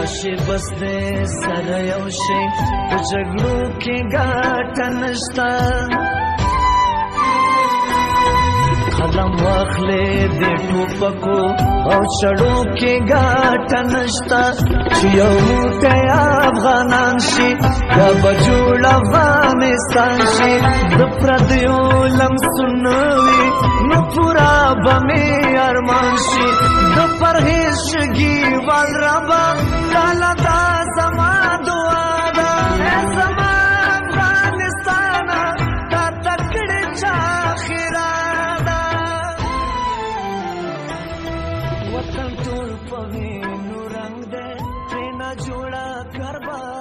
راشي بس دې سره یو شي په جګړو کې ګټه نشته قلم واخلې د ټوپکو او چړو کې ګټه نشته چې یو موټی افغانان شي یا به جوړ افغانستان شي د پردیو لمسونه وي نو پوره به مې ارمان شي د پرهیز شګي وال ربه کاله دا زما دعا ده ای زما افغانستانه دا تکړې چا خیره ده وطن ټول په وینو رنګ دی ترېنه جوړه کربلا